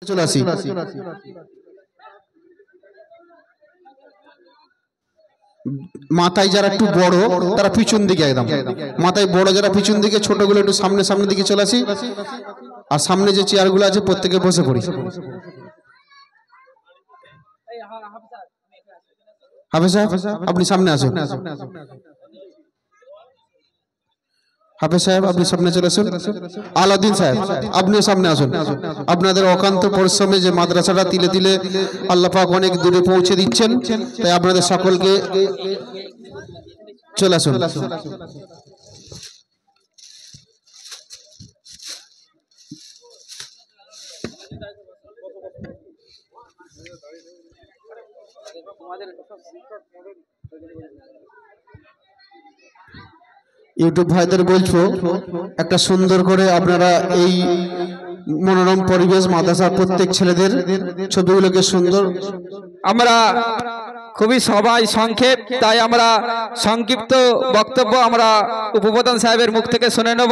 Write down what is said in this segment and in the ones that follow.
চলে আসি। মাথায় যারা একটু বড় তারা পিছন দিকে, একদম মাথায় বড় যারা পিছন দিকে, ছোটগুলো একটু সামনের দিকে চলে আসি। আর সামনে যে চেয়ারগুলো আছে প্রত্যেকে বসে পড়ি। হাফেজ সাহেব আপনি সামনে আসুন। হাফেজ সাহেব আপনি সামনে চলে আসুন। আলাউদ্দিন সাহেব আপনিও সামনে আসুন। আপনাদের অকান্ত পরিশ্রমে যে মাদ্রাসাটা তিলে তিলে আল্লাহ পাক অনেক দূরে পৌঁছে দিচ্ছেন, তাই আপনাদের সকলকে চলে আসুন। ইউটিউব ভাইদের বলছো একটা সুন্দর করে আপনারা এই মনোরম পরিবেশ মাদ্রাসার প্রত্যেক ছেলেদের ছবিগুলোকে সুন্দর, আমরা খুবই সবাই সংক্ষেপ, তাই আমরা সংক্ষিপ্ত বক্তব্য আমরা উপপ্রধান সাহেবের মুখ থেকে শুনে নেব।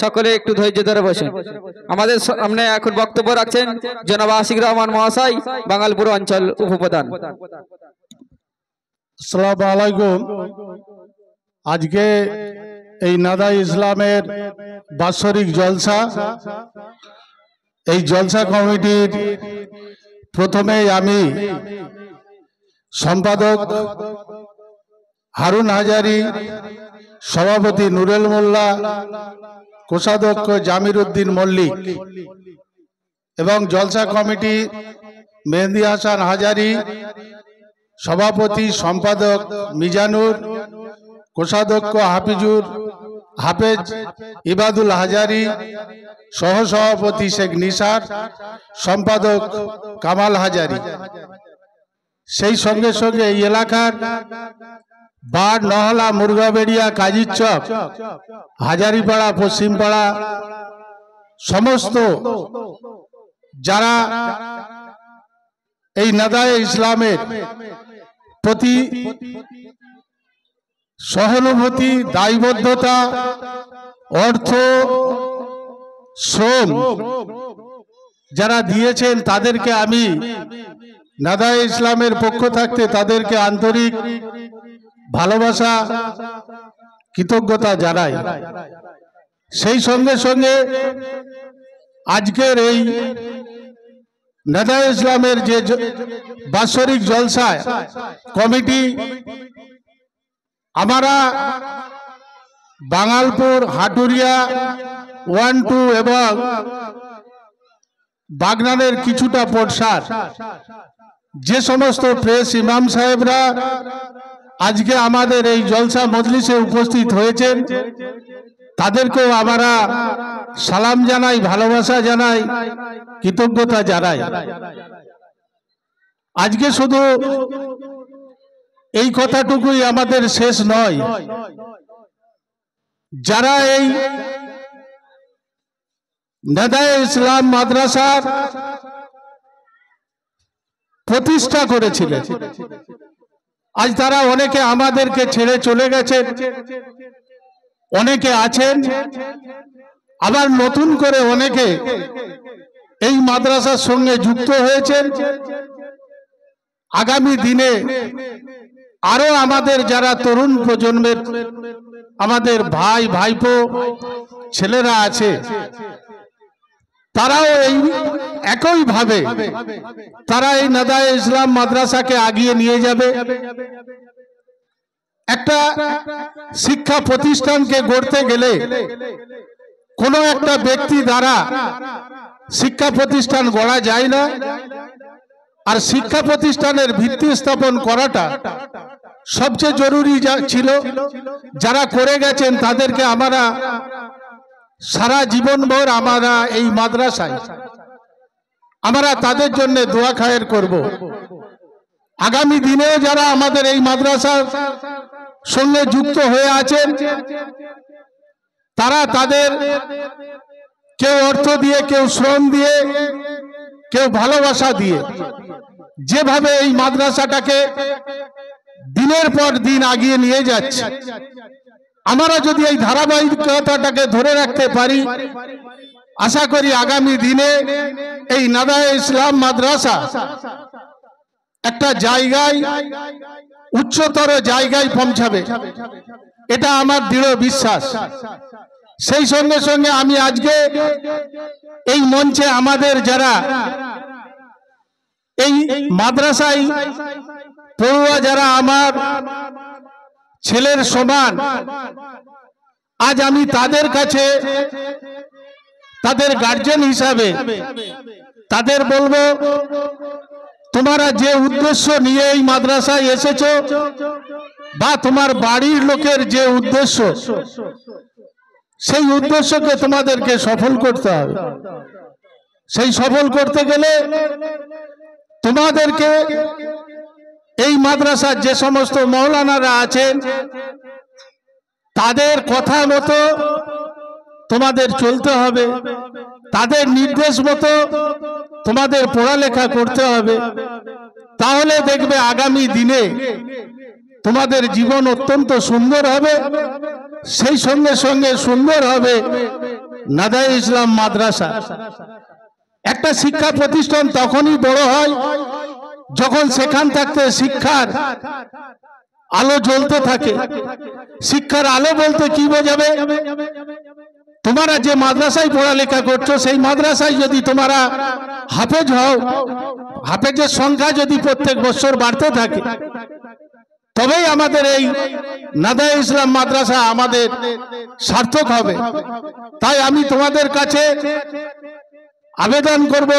সকলে একটু ধৈর্য ধরে বসুন। আমাদের সামনে এখন বক্তব্য রাখছেন জনাব আশিক রহমান মহাশয়, বাঙ্গালপুর অঞ্চল উপপ্রধান। আসসালামু আলাইকুম। আজকে এই নাদা ইসলামের বাৎসরিক জলসা, এই জলসা কমিটির প্রথমেই আমি সম্পাদক হারুন হাজারি, সভাপতি নুরেল মোল্লা, কোষাধ্যক্ষ জামির উদ্দিন মল্লিক এবং জলসা কমিটি মেহেদি হাসান হাজারি, সভাপতি সম্পাদক মিজানুর, কোষাধ্যক্ষ হাফেজ ইবাদুল হাজারি, সহসভাপতি শেখ নিসার, সম্পাদক কামাল হাজারি। সেই সঙ্গে সঙ্গে এই এলাকার বাড়, নহলা, মুরগাবেড়িয়া, কাজীর চক, হাজারিপাড়া, পশ্চিমপাড়া সমস্ত যারা এই নাদায়ে ইসলামের প্রতি সহানুভূতি, দায়বদ্ধতা, অর্থ, শ্রম যারা দিয়েছেন তাদেরকে আমি নাদায়ে ইসলামের পক্ষ থাকতে তাদেরকে আন্তরিক ভালোবাসা, কৃতজ্ঞতা জানাই। সেই সঙ্গে সঙ্গে আজকের এই নাদায়ে ইসলামের যে বাৎসরিক জলসায় কমিটি, আমরা বাঙ্গালপুর, হাটুরিয়া 1, 2 এবং বাগনানের কিছুটা পটসার যে সমস্ত প্রেস ইমাম সাহেবরা আজকে আমাদের এই জলসা মজলিসে উপস্থিত হয়েছেন, তাদেরকেও আমরা সালাম জানাই, ভালোবাসা জানাই, কৃতজ্ঞতা জানাই। আজকে শুধু এই কথাটুকুই আমাদের শেষ নয়। যারা এই নাদায়ে ইসলাম মাদ্রাসার প্রতিষ্ঠা করেছিলেন, আজ তারা অনেকে আমাদেরকে ছেড়ে চলে গেছেন, অনেকে আছেন, আবার নতুন করে অনেকে এই মাদ্রাসার সঙ্গে যুক্ত হয়েছেন। আগামী দিনে আরো আমাদের যারা তরুণ প্রজন্মের আমাদের ভাই ভাইপো ছেলেরা আছে, তারাও এই একই ভাবে তারা এই নাদায়ে ইসলাম মাদ্রাসাকে আগিয়ে নিয়ে যাবে। একটা শিক্ষা প্রতিষ্ঠানকে গড়তে গেলে কোনো একটা ব্যক্তি দ্বারা শিক্ষা প্রতিষ্ঠান গড়া যায় না, আর শিক্ষা প্রতিষ্ঠানের ভিত্তি স্থাপন করাটা সবচেয়ে জরুরি ছিল। যারা করে গেছেন তাদেরকে আমরা সারা জীবনভর আমরা এই মাদ্রাসায় আমরা তাদের জন্য দোয়া খায়ের করব। আগামী দিনেও যারা আমাদের এই মাদ্রাসার সঙ্গে যুক্ত হয়ে আছেন, তারা তাদের কেউ অর্থ দিয়ে, কেউ শ্রম দিয়ে, কেউ ভালোবাসা দিয়ে যেভাবে এই মাদ্রাসাটাকে দিনের পর দিন আগিয়ে নিয়ে যাচ্ছে, আমরা যদি এই ধারাবাহিকতাটাকে ধরে রাখতে পারি, আশা করি আগামী দিনে এই নাদায়ে ইসলাম মাদ্রাসা একটা জায়গায়, উচ্চতর জায়গায় পৌঁছাবে, এটা আমার দৃঢ় বিশ্বাস। সেই সঙ্গে সঙ্গে আমি আজকে এই মঞ্চে আমাদের যারা এই মাদ্রাসায় পড়ুয়া, যারা আমার ছেলের সমান, আজ আমি তাদের কাছে, তাদের গার্জেন হিসাবে তাদের বলবো, তোমরা যে উদ্দেশ্য নিয়ে এই মাদ্রাসায় এসেছো বা তোমার বাড়ির লোকের যে উদ্দেশ্য, সেই উদ্দেশ্যকে তোমাদেরকে সফল করতে হবে। সেই সফল করতে গেলে তোমাদেরকে এই মাদ্রাসার যে সমস্ত মৌলানারা আছেন তাদের কথা মতো তোমাদের চলতে হবে, তাদের নির্দেশ মতো তোমাদের পড়ালেখা করতে হবে। তাহলে দেখবে আগামী দিনে তোমাদের জীবন অত্যন্ত সুন্দর হবে। সেই সঙ্গে সঙ্গে সুন্দর হবে নাদায়ে ইসলাম মাদ্রাসা। একটা শিক্ষা প্রতিষ্ঠান তখনই বড় হয় যখন সেখান থাকতে শিক্ষার আলো জ্বলতে থাকে। শিক্ষার আলো বলতে কি বোঝাবে? তোমরা যে মাদ্রাসায় পড়ালেখা করছো, সেই মাদ্রাসায় যদি তোমরা হাফেজ হও, হাফেজের সংখ্যা যদি প্রত্যেক বছর বাড়তে থাকে, তবেই আমাদের এই নাদায়ে ইসলাম মাদ্রাসা আমাদের সার্থক হবে। তাই আমি তোমাদের কাছে আবেদন করব,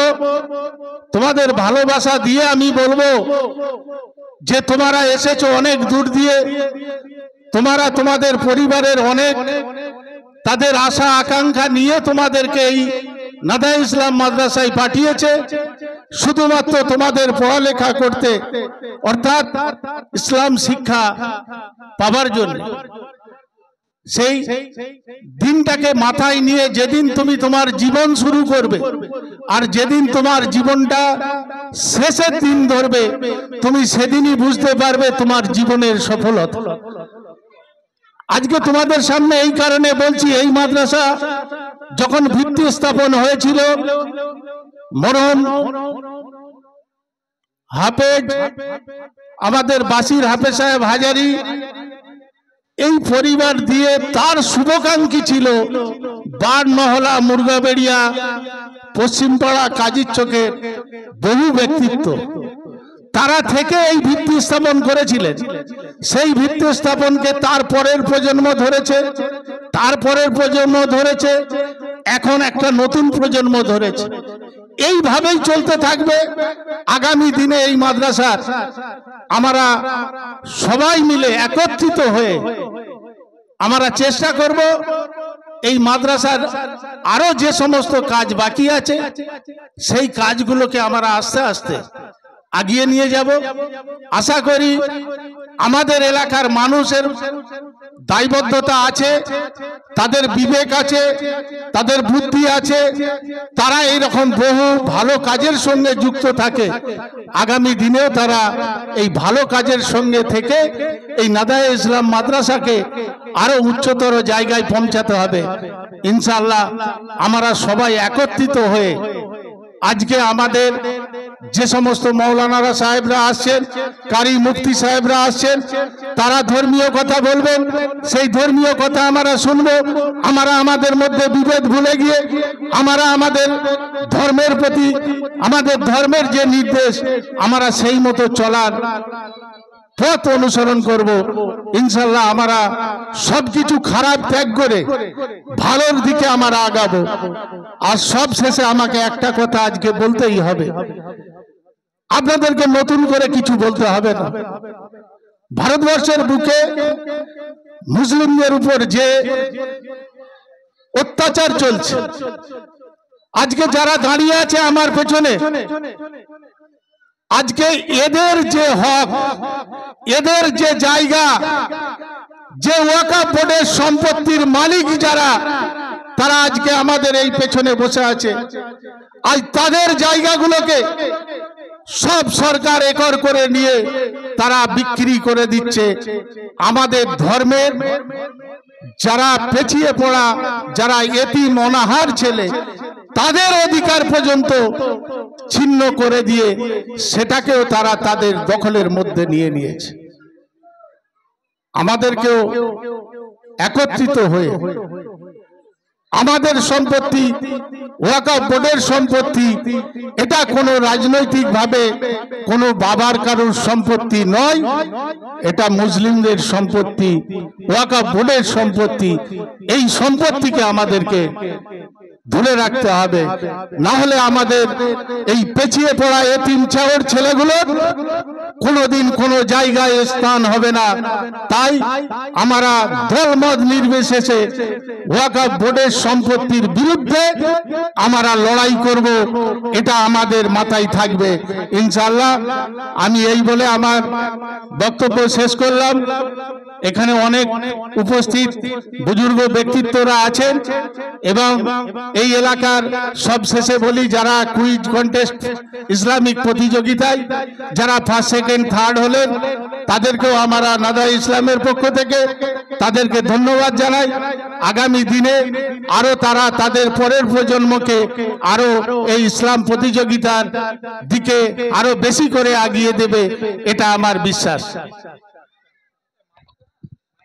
তোমাদের ভালোবাসা দিয়ে আমি বলবো যে তোমরা এসেছো অনেক দূর দিয়ে, তোমরা তোমাদের পরিবারের অনেক তাদের আশা আকাঙ্ক্ষা নিয়ে তোমাদেরকে এই নাদায়ে ইসলাম মাদ্রাসায় পাঠিয়েছে শুধুমাত্র তোমাদের পড়ালেখা করতে, অর্থাৎ ইসলাম শিক্ষা পাবার জন্য। সেই দিনটাকে মাথায় নিয়ে যেদিন তুমি তোমার জীবন শুরু করবে আর যেদিন তোমার জীবনটা শেষের দিন ধরবে, তুমি সেদিনই বুঝতে পারবে তোমার জীবনের সফলতা। আজকে তোমাদের সামনে এই কারণে বলছি, এই মাদ্রাসা যখন ভিত্তি স্থাপন হয়েছিল, মরহুম হাফেজ আমাদের বাসির হাফেজ সাহেব হাজারি এই পরিবার দিয়ে তার শুভাকাঙ্ক্ষী ছিল বারমহলা, মুরগাবেড়িয়া, পশ্চিমপাড়া, কাজীর চকের বহু ব্যক্তিত্ব, তারা থেকে এই ভিত্তি স্থাপন করেছিলেন। সেই ভিত্তি স্থাপনকে তারপরের প্রজন্ম ধরেছে, তারপরের প্রজন্ম ধরেছে, এখন একটা নতুন প্রজন্ম ধরেছে। এইভাবেই চলতে থাকবে। আগামী দিনে এই মাদ্রাসার আমরা সবাই মিলে একত্রিত হয়ে আমরা চেষ্টা করব এই মাদ্রাসার আরো যে সমস্ত কাজ বাকি আছে সেই কাজগুলোকে আমরা আস্তে আস্তে আগিয়ে নিয়ে যাব। আশা করি আমাদের এলাকার মানুষের দায়বদ্ধতা আছে, তাদের বিবেক আছে, তাদের বুদ্ধি আছে, তারা এই রকম বহু ভালো কাজের সঙ্গে যুক্ত থাকে। আগামী দিনেও তারা এই ভালো কাজের সঙ্গে থেকে এই নাদায়ে ইসলাম মাদ্রাসাকে আরো উচ্চতর জায়গায় পৌঁছাতে হবে। ইনশাআল্লাহ আমরা সবাই একত্রিত হয়ে আজকে আমাদের যে সমস্ত মৌলানারা সাহেবরা আসছেন, কারি মুফতি সাহেবরা আসছেন, তারা ধর্মীয় কথা বলবেন, সেই ধর্মীয় কথা আমরা শুনবো। আমরা আমাদের মধ্যে বিভেদ ভুলে গিয়ে আমরা আমাদের ধর্মের প্রতি, আমাদের ধর্মের যে নির্দেশ, আমরা সেই মতো চলার পথ অনুসরণ করব। ইনশাআল্লাহ আমরা সবকিছু খারাপ ত্যাগ করে ভালোর দিকে আমরা আগাবো। আর সব শেষে আমাকে একটা কথা আজকে বলতেই হবে, আপনাদেরকে নতুন করে কিছু বলতে হবে না। ভারতবর্ষের বুকে মুসলিমদের উপর যে অত্যাচার চলছে, আজকে যারা দাঁড়িয়ে আছে আমার পেছনে, আজকে এদের যে হক, এদের যে জায়গা, যে ওয়াকফ বোর্ডের সম্পত্তির মালিক যারা, তারা আজকে আমাদের এই পেছনে বসে আছে। আজ তাদের জায়গাগুলোকে সব সরকার একর করে নিয়ে তারা বিক্রি করে দিচ্ছে। আমাদের ধর্মের যারা পেছিয়ে পড়া, যারা এতিম অনাহার ছেলে, তাদের অধিকার পর্যন্ত ছিন্ন করে দিয়ে সেটাকেও তারা তাদের দখলের মধ্যে নিয়ে নিয়েছে। আমাদেরকেও একত্রিত হয়ে আমাদের সম্পত্তি, ওয়াকফ বোর্ডের সম্পত্তি, এটা কোনো রাজনৈতিক ভাবে কোনো বাবার কারোর সম্পত্তি নয়, এটা মুসলিমদের সম্পত্তি, ওয়াকফ বোর্ডের সম্পত্তি। এই সম্পত্তিকে আমাদেরকে ধরে রাখতে হবে, না হলে আমাদের এই পেছিয়ে পড়া এতিম চাওয়ার ছেলেগুলোর কোনোদিন কোনো জায়গায় স্থান হবে না। তাই আমরা দলমত নির্বিশেষে ওয়াকফ বোর্ডের সম্পত্তির বিরুদ্ধে আমরা লড়াই করব, এটা আমাদের মাথায় থাকবে ইনশাআল্লাহ। আমি এই বলে আমার বক্তব্য শেষ করলাম। এখানে অনেক উপস্থিত বুজুর্গ ব্যক্তিত্বরা আছেন এবং এই এলাকার সবশেষে বলি, যারা কুইজ কন্টেস্ট ইসলামিক প্রতিযোগিতায় যারা ফার্স্ট সেকেন্ড থার্ড হলেন, তাদেরকেও আমরা নাদা ইসলামের পক্ষ থেকে তাদেরকে ধন্যবাদ জানাই। আগামী দিনে আরো তারা তাদের পরের প্রজন্মকে আরো এই ইসলাম প্রতিযোগিতার দিকে আরো বেশি করে এগিয়ে দেবে, এটা আমার বিশ্বাস।